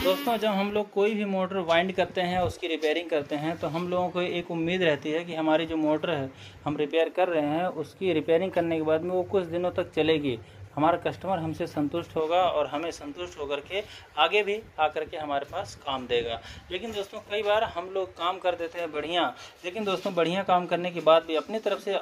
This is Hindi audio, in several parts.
दोस्तों जब हम लोग कोई भी मोटर वाइंड करते हैं, उसकी रिपेयरिंग करते हैं, तो हम लोगों को एक उम्मीद रहती है कि हमारी जो मोटर है हम रिपेयर कर रहे हैं, उसकी रिपेयरिंग करने के बाद में वो कुछ दिनों तक चलेगी, हमारा कस्टमर हमसे संतुष्ट होगा और हमें संतुष्ट होकर के आगे भी आकर के हमारे पास काम देगा। लेकिन दोस्तों कई बार हम लोग काम कर देते हैं बढ़िया, लेकिन दोस्तों बढ़िया काम करने के बाद भी अपनी तरफ से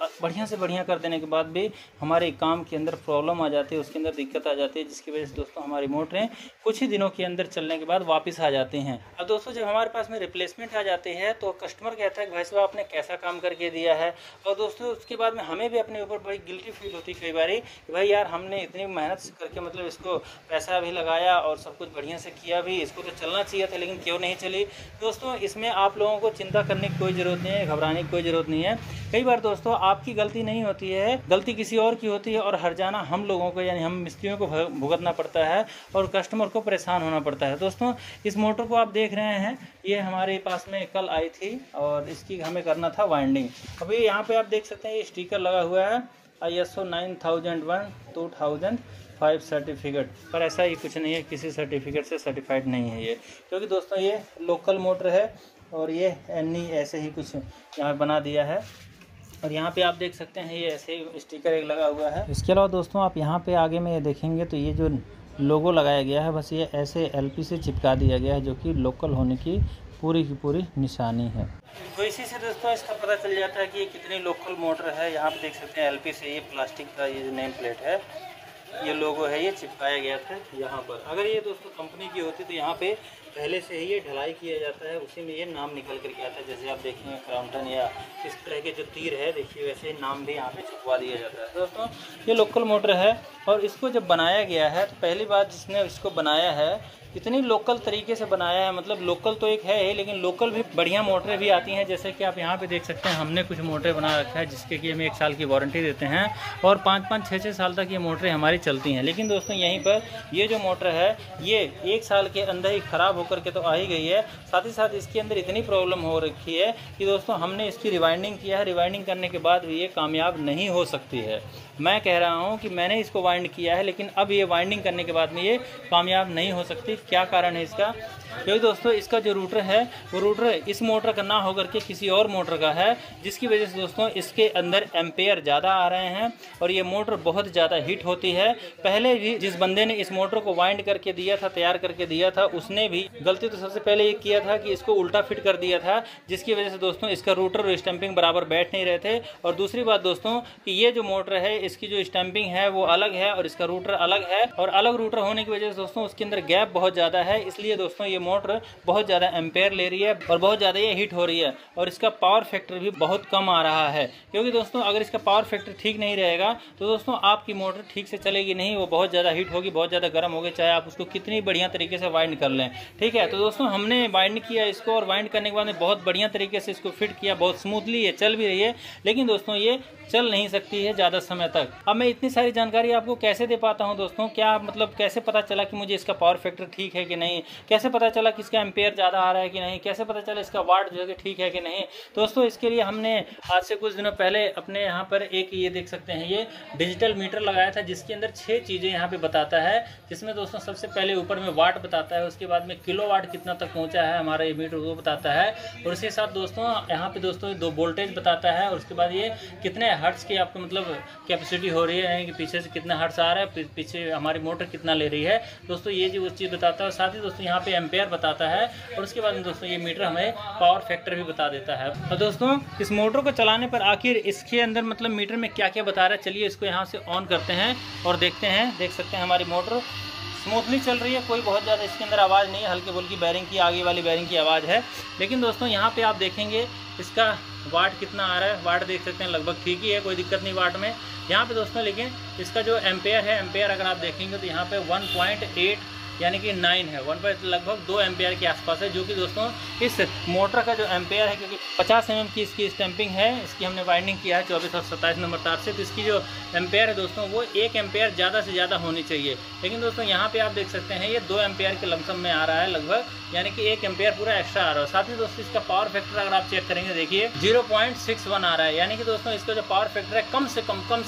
बढ़िया कर देने के बाद भी हमारे काम के अंदर प्रॉब्लम आ जाती है, उसके अंदर दिक्कत आ जाती है, जिसकी वजह से दोस्तों हमारी मोटरें कुछ ही दिनों के अंदर चलने के बाद वापस आ जाती हैं। अब दोस्तों जब हमारे पास में रिप्लेसमेंट आ जाती है तो कस्टमर कहता है कि भाई साहब आपने कैसा काम करके दिया है, और दोस्तों उसके बाद में हमें भी अपने ऊपर बड़ी गिल्टी फील होती है कई बार कि भाई यार हमने इतनी मेहनत करके मतलब इसको पैसा भी लगाया और सब कुछ बढ़िया से किया भी, इसको तो चलना चाहिए था लेकिन क्यों नहीं चली। दोस्तों इसमें आप लोगों को चिंता करने की कोई ज़रूरत नहीं है, घबराने की कोई ज़रूरत नहीं है। कई बार दोस्तों आपकी गलती नहीं होती है, गलती किसी और की होती है और हर्जाना हम लोगों को यानी हम मिस्त्रियों को भुगतना पड़ता है और कस्टमर को परेशान होना पड़ता है। दोस्तों इस मोटर को आप देख रहे हैं, ये हमारे पास में कल आई थी और इसकी हमें करना था वाइंडिंग। अभी यहाँ पे आप देख सकते हैं ये स्टिकर लगा हुआ है ISO 9001/2005 सर्टिफिकेट, पर ऐसा ही कुछ नहीं है, किसी सर्टिफिकेट से सर्टिफाइड नहीं है ये, क्योंकि दोस्तों ये लोकल मोटर है और ये NE ऐसे ही कुछ यहाँ बना दिया है। और यहाँ पे आप देख सकते हैं ये ऐसे ही स्टिकर एक लगा हुआ है। इसके अलावा दोस्तों आप यहाँ पे आगे में देखेंगे तो ये जो लोगो लगाया गया है बस ये ऐसे LP से चिपका दिया गया है, जो कि लोकल होने की पूरी निशानी है। तो इसी से दोस्तों इसका पता चल जाता है कि ये कितनी लोकल मोटर है। यहाँ पे देख सकते हैं LP से ये प्लास्टिक का ये नेम प्लेट है, ये लोगो है, ये चिपकाया गया था यहाँ पर। अगर ये दोस्तों कंपनी की होती तो यहाँ पे पहले से ही ये ढलाई किया जाता है, उसी में ये नाम निकल कर के आता है। जैसे आप देखेंगे क्राउंटन या इस तरह के जो तीर है देखिए, वैसे नाम भी यहाँ पे छुपवा दिया जाता है। दोस्तों ये लोकल मोटर है और इसको जब बनाया गया है तो पहली बात जिसने इसको बनाया है इतनी लोकल तरीके से बनाया है, मतलब लोकल तो एक है लेकिन लोकल भी बढ़िया मोटरें भी आती हैं। जैसे कि आप यहाँ पे देख सकते हैं हमने कुछ मोटरें बना रखा है जिसके कि हमें 1 साल की वारंटी देते हैं और 5-5, 6-6 साल तक ये मोटरें हमारी चलती हैं। लेकिन दोस्तों यहीं पर ये जो मोटर है ये 1 साल के अंदर ही ख़राब होकर के तो आ ही गई है, साथ ही साथ इसके अंदर इतनी प्रॉब्लम हो रखी है कि दोस्तों हमने इसकी रिवाइंडिंग किया है, रिवाइंडिंग करने के बाद भी ये कामयाब नहीं हो सकती है। मैं कह रहा हूँ कि मैंने इसको वाइंड किया है लेकिन अब ये वाइंडिंग करने के बाद में ये कामयाब नहीं हो सकती। क्या कारण है इसका? क्योंकि दोस्तों इसका जो रूटर है वो रूटर इस मोटर का ना होकर के किसी और मोटर का है, जिसकी वजह से दोस्तों इसके अंदर एम्पेयर ज़्यादा आ रहे हैं और ये मोटर बहुत ज़्यादा हीट होती है। पहले भी जिस बंदे ने इस मोटर को वाइंड करके दिया था, तैयार करके दिया था, उसने भी गलती तो सबसे पहले ये किया था कि इसको उल्टा फिट कर दिया था, जिसकी वजह से दोस्तों इसका रूटर और स्टैंपिंग बराबर बैठ नहीं रहे थे। और दूसरी बात दोस्तों कि ये जो मोटर है इसकी जो स्टैंपिंग है वो अलग है और इसका रूटर अलग है, और अलग रूटर होने की वजह से दोस्तों उसके अंदर गैप बहुत ज़्यादा है, इसलिए दोस्तों ये मोटर बहुत ज़्यादा एम्पेयर ले रही है और बहुत ज़्यादा ये हीट हो रही है और इसका पावर फैक्टर भी बहुत कम आ रहा है। क्योंकि दोस्तों अगर इसका पावर फैक्टर ठीक नहीं रहेगा तो दोस्तों आपकी मोटर ठीक से चलेगी नहीं, वो बहुत ज़्यादा हीट होगी, बहुत ज़्यादा गर्म होगी, चाहे आप उसको कितनी बढ़िया तरीके से वाइंड कर लें। ठीक है, तो दोस्तों हमने वाइंड किया इसको और वाइंड करने के बाद में बहुत बढ़िया तरीके से इसको फिट किया, बहुत स्मूथली ये चल भी रही है, लेकिन दोस्तों ये चल नहीं सकती है ज़्यादा समय तक। अब मैं इतनी सारी जानकारी आपको कैसे दे पाता हूं दोस्तों? क्या मतलब कैसे पता चला कि मुझे इसका पावर फैक्टर ठीक है कि नहीं, कैसे पता चला कि इसका एम्पेयर ज़्यादा आ रहा है कि नहीं, कैसे पता चला इसका वाट जो है ठीक है कि नहीं? दोस्तों इसके लिए हमने आज से कुछ दिनों पहले अपने यहाँ पर एक ये देख सकते हैं ये डिजिटल मीटर लगाया था, जिसके अंदर 6 चीज़ें यहाँ पर बताता है, जिसमें दोस्तों सबसे पहले ऊपर में वाट बताता है, उसके बाद में किलो वाट कितना तक पहुँचा है हमारा ये मीटर वो बताता है, और उसके साथ दोस्तों यहाँ पे दोस्तों 2 वोल्टेज बताता है, और उसके बाद ये कितने हर्ट्ज की आपको मतलब कैपेसिटी हो रही है कि पीछे से कितना हर्ट्ज आ रहा है, पीछे हमारी मोटर कितना ले रही है दोस्तों, ये जो उस चीज़ बताता है। साथ ही दोस्तों यहाँ पे एम्पेयर बताता है, और उसके बाद में दोस्तों ये मीटर हमें पावर फैक्टर भी बता देता है। और दोस्तों इस मोटर को चलाने पर आखिर इसके अंदर मतलब मीटर में क्या क्या बता रहा है, चलिए इसको यहाँ से ऑन करते हैं और देखते हैं। देख सकते हैं हमारी मोटर स्मूथली चल रही है, कोई बहुत ज़्यादा इसके अंदर आवाज़ नहीं है, हल्की फुल्की बैरिंग की, आगे वाली बैरिंग की आवाज़ है। लेकिन दोस्तों यहाँ पे आप देखेंगे इसका वाट कितना आ रहा है, वाट देख सकते हैं लगभग ठीक ही है, कोई दिक्कत नहीं वाट में यहाँ पे दोस्तों। लेकिन इसका जो एम्पेयर है, एम्पेयर अगर आप देखेंगे तो यहाँ पे 1.8 यानी कि 9 है, 1 लगभग 2 एम्पेयर के आसपास है, जो कि दोस्तों इस मोटर का जो एम्पेयर है, क्योंकि 50 mm की इसकी स्टैंपिंग है, इसकी हमने वाइंडिंग किया है 24 और 27 नंबर तार से, तो इसकी जो एम्पेयर है दोस्तों वो 1 एम्पेयर ज़्यादा से ज़्यादा होनी चाहिए। लेकिन दोस्तों यहाँ पे आप देख सकते हैं ये 2 एम्पेयर के लमसम में आ रहा है लगभग, यानी कि 1 एम्पेयर पूरा एक्स्ट्रा आ रहा है। साथ ही दोस्तों इसका पावर फैक्टर अगर आप चेक करेंगे देखिए 0.61 आ रहा है, यानी कि दोस्तों इसका जो पावर फैक्टर है कम से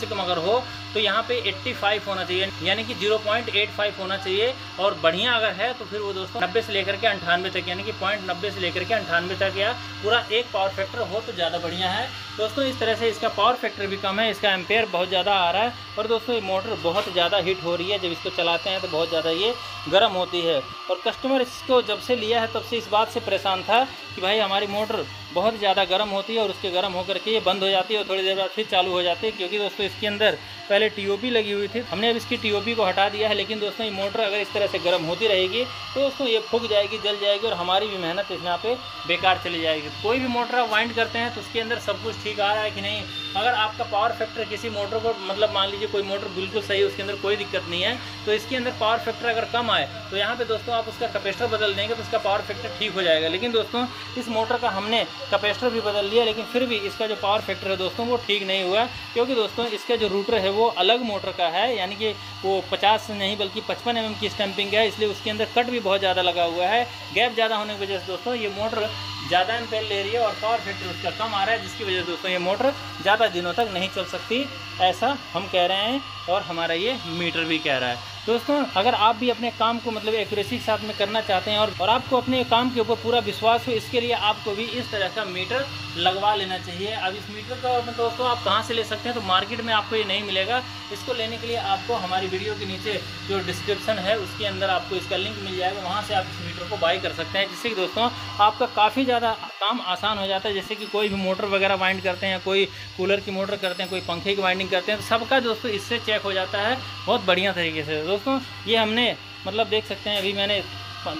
कम अगर हो तो यहाँ पे 85 होना चाहिए, यानी कि 0.85 होना चाहिए। और बढ़िया अगर है तो फिर वो दोस्तों 90 से लेकर के 98 तक, यानी कि 0.90 से लेकर के 98 तक या पूरा 1 पावर फैक्टर हो तो ज़्यादा बढ़िया है दोस्तों। इस तरह से इसका पावर फैक्टर भी कम है, इसका एम्पेयर बहुत ज़्यादा आ रहा है और दोस्तों ये मोटर बहुत ज़्यादा हीट हो रही है। जब इसको चलाते हैं तो बहुत ज़्यादा ये गर्म होती है और कस्टमर इसको जब से लिया है तब से इस बात से परेशान था कि भाई हमारी मोटर बहुत ज़्यादा गर्म होती है और उसके गर्म होकर के ये बंद हो जाती है और थोड़ी देर बाद फिर चालू हो जाती है, क्योंकि दोस्तों इसके अंदर पहले टीओपी लगी हुई थी। हमने अब इसकी टीओपी को हटा दिया है, लेकिन दोस्तों ये मोटर अगर इस तरह से गर्म होती रहेगी तो दोस्तों ये फूक जाएगी, जल जाएगी और हमारी भी मेहनत इस यहाँ पे बेकार चली जाएगी। कोई भी मोटर आप वाइंड करते हैं तो उसके अंदर सब कुछ ठीक आ रहा है कि नहीं। अगर आपका पावर फैक्टर किसी मोटर को, मतलब मान लीजिए कोई मोटर बिल्कुल सही है, उसके अंदर कोई दिक्कत नहीं है, तो इसके अंदर पावर फैक्टर अगर कम आए तो यहाँ पे दोस्तों आप उसका कैपेसिटर बदल देंगे तो उसका पावर फैक्टर ठीक हो जाएगा। लेकिन दोस्तों इस मोटर का हमने कैपेसिटर भी बदल लिया, लेकिन फिर भी इसका जो पावर फैक्टर है दोस्तों वो ठीक नहीं हुआ, क्योंकि दोस्तों इसका जो रूटर है वो अलग मोटर का है, यानी कि वो 50 नहीं बल्कि 55 mm की स्टैंपिंग है, इसलिए उसके अंदर कट भी बहुत ज़्यादा लगा हुआ है। गैप ज़्यादा होने की वजह से दोस्तों ये मोटर ज़्यादा एम्पेयर ले रही है और पावर फैक्टर उसका कम आ रहा है, जिसकी वजह से दोस्तों ये मोटर ज़्यादा दिनों तक नहीं चल सकती, ऐसा हम कह रहे हैं और हमारा ये मीटर भी कह रहा है। दोस्तों अगर आप भी अपने काम को मतलब एक्यूरेसी के साथ में करना चाहते हैं और आपको अपने काम के ऊपर पूरा विश्वास हो, इसके लिए आपको भी इस तरह का मीटर लगवा लेना चाहिए। अब इस मीटर का दोस्तों आप कहाँ से ले सकते हैं, तो मार्केट में आपको ये नहीं मिलेगा। इसको लेने के लिए आपको हमारी वीडियो के नीचे जो डिस्क्रिप्शन है उसके अंदर आपको इसका लिंक मिल जाएगा, वहाँ से आप इस मीटर को बाई कर सकते हैं, जिससे कि दोस्तों आपका काफ़ी ज़्यादा काम आसान हो जाता है। जैसे कि कोई भी मोटर वगैरह वाइंड करते हैं, कोई कूलर की मोटर करते हैं, कोई पंखे की वाइंडिंग करते हैं, तो सबका दोस्तों इससे चेक हो जाता है बहुत बढ़िया तरीके से। दोस्तों ये हमने मतलब देख सकते हैं, अभी मैंने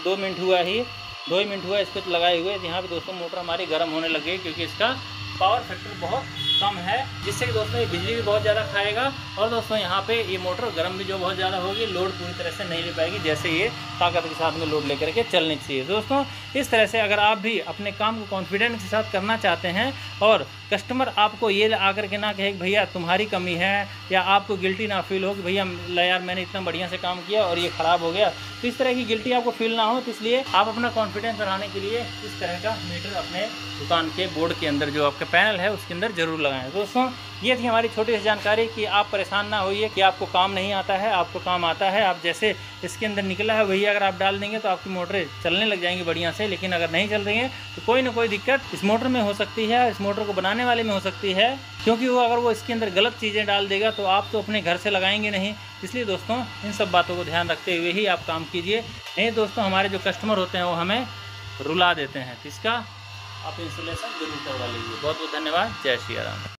2 मिनट हुआ इसको लगाए हुए, यहाँ पे दोस्तों मोटर हमारी गर्म होने लग गई, क्योंकि इसका पावर फैक्टर बहुत कम है, जिससे कि दोस्तों ये बिजली भी बहुत ज़्यादा खाएगा और दोस्तों यहाँ पे ये मोटर गर्म भी जो बहुत ज़्यादा होगी, लोड पूरी तरह से नहीं ले पाएगी, जैसे ये ताकत के साथ में लोड लेकर के चलनी चाहिए। दोस्तों इस तरह से अगर आप भी अपने काम को कॉन्फिडेंस के साथ करना चाहते हैं और कस्टमर आपको ये आकर के ना कहे कि भैया तुम्हारी कमी है, या आपको गिल्टी ना फील हो कि भैया यार मैंने इतना बढ़िया से काम किया और ये ख़राब हो गया, तो इस तरह की गिल्टी आपको फील ना हो, तो इसलिए आप अपना कॉन्फिडेंस बढ़ाने के लिए इस तरह का मीटर अपने दुकान के बोर्ड के अंदर जो आपका पैनल है उसके अंदर जरूर लगाएं। दोस्तों ये थी हमारी छोटी सी जानकारी कि आप परेशान ना होइए कि आपको काम नहीं आता है, आपको काम आता है। आप जैसे इसके अंदर निकला है वही अगर आप डाल देंगे तो आपकी मोटरें चलने लग जाएंगी बढ़िया से, लेकिन अगर नहीं चल रही हैं तो कोई ना कोई दिक्कत इस मोटर में हो सकती है, इस मोटर को बनाने वाले में हो सकती है, क्योंकि वो अगर वो इसके अंदर गलत चीज़ें डाल देगा तो आप तो अपने घर से लगाएंगे नहीं। इसलिए दोस्तों इन सब बातों को ध्यान रखते हुए ही आप काम कीजिए, नहीं दोस्तों हमारे जो कस्टमर होते हैं वो हमें रुला देते हैं, तो इसका आप इंस्टॉलेशन जरूर करवा लीजिए। बहुत बहुत धन्यवाद। जय श्री राम।